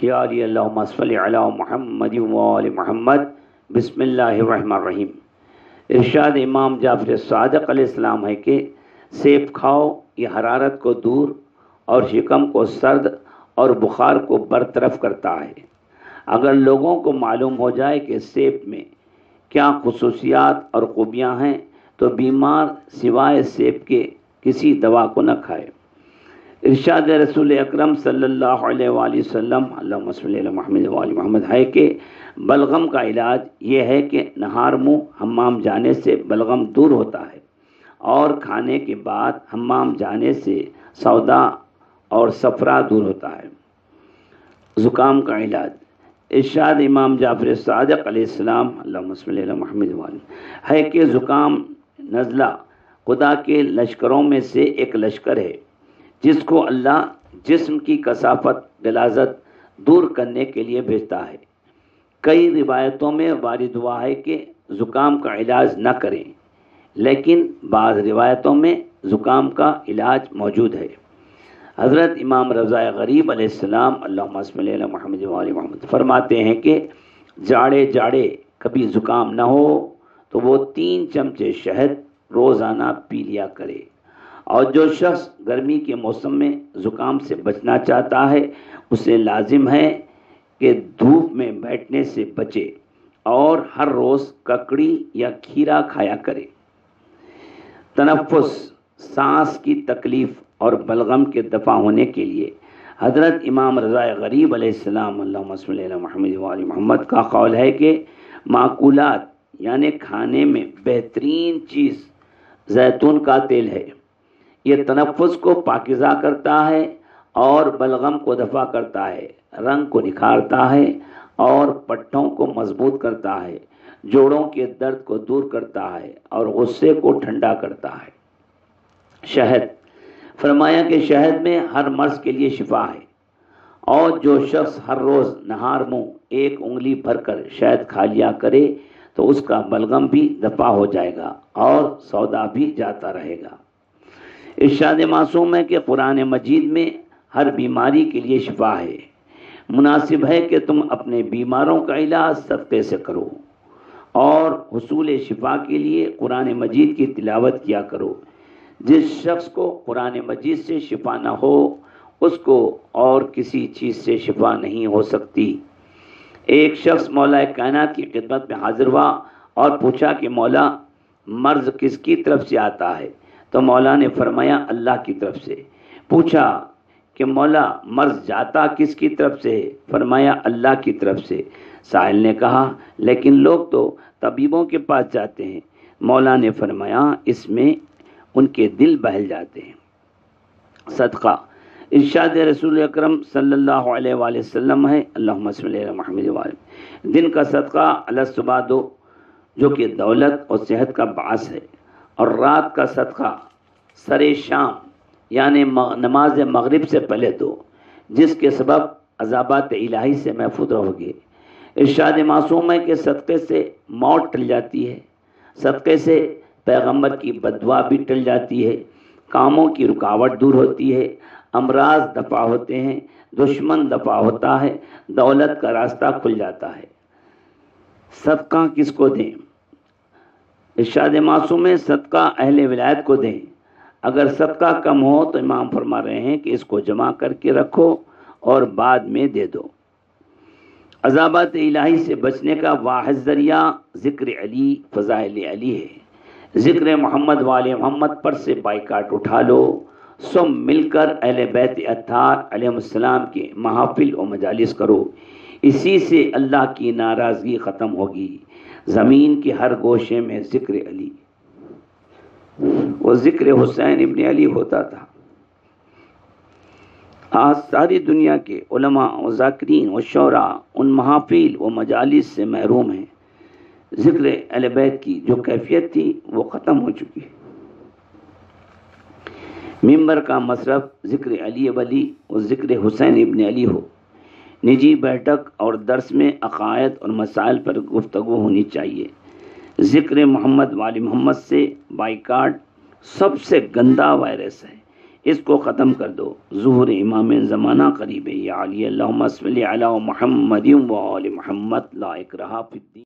یا علی اللہم صلی علی محمد و آل محمد. بسم اللہ الرحمن الرحیم. ارشاد امام جعفر صادق علیہ السلام ہے کہ سیب کھاؤ، یہ حرارت کو دور اور شکم کو سرد اور بخار کو برطرف کرتا ہے. اگر لوگوں کو معلوم ہو جائے کہ سیب میں کیا خصوصیات اور خوبیاں ہیں تو بیمار سوائے سیب کے کسی دوا کو نہ کھائے. ارشاد رسول اکرم صلی اللہ علیہ وآلہ وسلم اللہم صلی علی محمد و آل محمد ہے کہ بلغم کا علاج یہ ہے کہ نہار منہ حمام جانے سے بلغم دور ہوتا ہے، اور کھانے کے بعد حمام جانے سے سودا اور صفرا دور ہوتا ہے. زکام کا علاج ارشاد امام جعفر صادق علیہ السلام اللہم صلی علی محمد و آل ہے کہ زکام نزلہ خدا کے لشکروں میں سے ایک لشکر ہے جس کو اللہ جسم کی کثافت غلاظت دور کرنے کے لیے بھیجتا ہے. کئی روایتوں میں وارد ہوا ہے کہ زکام کا علاج نہ کریں، لیکن بعض روایتوں میں زکام کا علاج موجود ہے. حضرت امام رضا غریب علیہ السلام اللہم صلی علی محمد و آل محمد فرماتے ہیں کہ جاڑے کبھی زکام نہ ہو تو وہ 3 چمچے شہد روزانہ پی لیا کرے. اور جو شخص گرمی کے موسم میں زکام سے بچنا چاہتا ہے اسے لازم ہے کہ دھوپ میں بیٹھنے سے بچے اور ہر روز ککڑی یا کھیرا کھایا کرے. تنفس، سانس کی تکلیف اور بلغم کے دفع ہونے کے لیے حضرت امام رضا غریب علیہ السلام اللہم صلی علی محمد و آل محمد کا قول ہے کہ معقولات یعنی کھانے میں بہترین چیز زیتون کا تیل ہے. یہ تنفس کو پاکیزہ کرتا ہے اور بلغم کو دفع کرتا ہے، رنگ کو نکھارتا ہے اور پٹھوں کو مضبوط کرتا ہے، جوڑوں کے درد کو دور کرتا ہے اور غصے کو ٹھنڈا کرتا ہے. شہد فرمایا کہ شہد میں ہر مرض کے لیے شفا ہے، اور جو شخص ہر روز نہار منہ 1 انگلی بھر کر شہد کھا لیا کرے تو اس کا بلغم بھی دفع ہو جائے گا اور سودا بھی جاتا رہے گا. ارشاد معصوم ہے کہ قرآن مجید میں ہر بیماری کے لیے شفا ہے. مناسب ہے کہ تم اپنے بیماروں کا علاج صدقے سے کرو اور حصول شفا کے لیے قرآن مجید کی تلاوت کیا کرو. جس شخص کو قرآن مجید سے شفا نہ ہو اس کو اور کسی چیز سے شفا نہیں ہو سکتی. ایک شخص مولا کائنات کی خدمت میں حاضر ہوا اور پوچھا کہ مولا مرض کس کی طرف سے آتا ہے؟ تو مولا نے فرمایا اللہ کی طرف سے. پوچھا کہ مولا مرض جاتا کس کی طرف سے ہے؟ فرمایا اللہ کی طرف سے. سائل نے کہا لیکن لوگ تو طبیبوں کے پاس جاتے ہیں. مولا نے فرمایا اس میں ان کے دل بہل جاتے ہیں. صدقہ ارشاد رسول اکرم صلی اللہ علیہ وآلہ وسلم ہے اللہم صلی علی محمد و آل. دن کا صدقہ الصبح دو جو کہ دولت اور صحت کا باعث ہے، اور رات کا صدقہ سر شام یعنی نماز مغرب سے پہلے دو، جس کے سبب عذابات الہی سے محفوظ رہو گے. ارشاد معصوم ہے کہ صدقے سے موت ٹل جاتی ہے، صدقے سے پیغمبر کی بددعا بھی ٹل جاتی ہے، کاموں کی رکاوٹ دور ہوتی ہے، امراض دفع ہوتے ہیں، دشمن دفع ہوتا ہے، دولت کا راستہ کھل جاتا ہے. صدقہ کس کو دیں؟ ارشاد معصوم ہے صدقہ اہل ولایت کو دیں. اگر صدقہ کم ہو تو امام فرما رہے ہیں کہ اس کو جمع کر کے رکھو اور بعد میں دے دو. عذابات الہی سے بچنے کا واحد ذریعہ ذکر علی، فضائل علی ہے. ذکر محمد والے محمد پر سے بائیکاٹ اٹھا لو. سب مل کر اہل بیت اطہار علیہ السلام کے محافل و مجالس کرو. اسی سے اللہ کی ناراضگی ختم ہوگی. زمین کے ہر گوشے میں ذکر علی وہ ذکر حسین ابن علی ہوتا تھا. آج ساری دنیا کے علماء و ذاکرین و شعراء ان محافل و مجالس سے محروم ہیں. ذکر اہل بیت کی جو کیفیت تھی وہ ختم ہو چکی. ممبر کا مصرف ذکر علی ولی و ذکر حسین ابن علی ہو. نجی بیٹھک اور درس میں عقائد اور مسائل پر گفتگو ہونی چاہیے. ذکر محمد والی محمد سے بائیکاٹ سب سے گندا وائرس ہے. اس کو ختم کر دو. ظہور امام زمانہ قریب ہے. یا علی اللہم صلی علی محمد و آل محمد لا اکراہ فی الدین.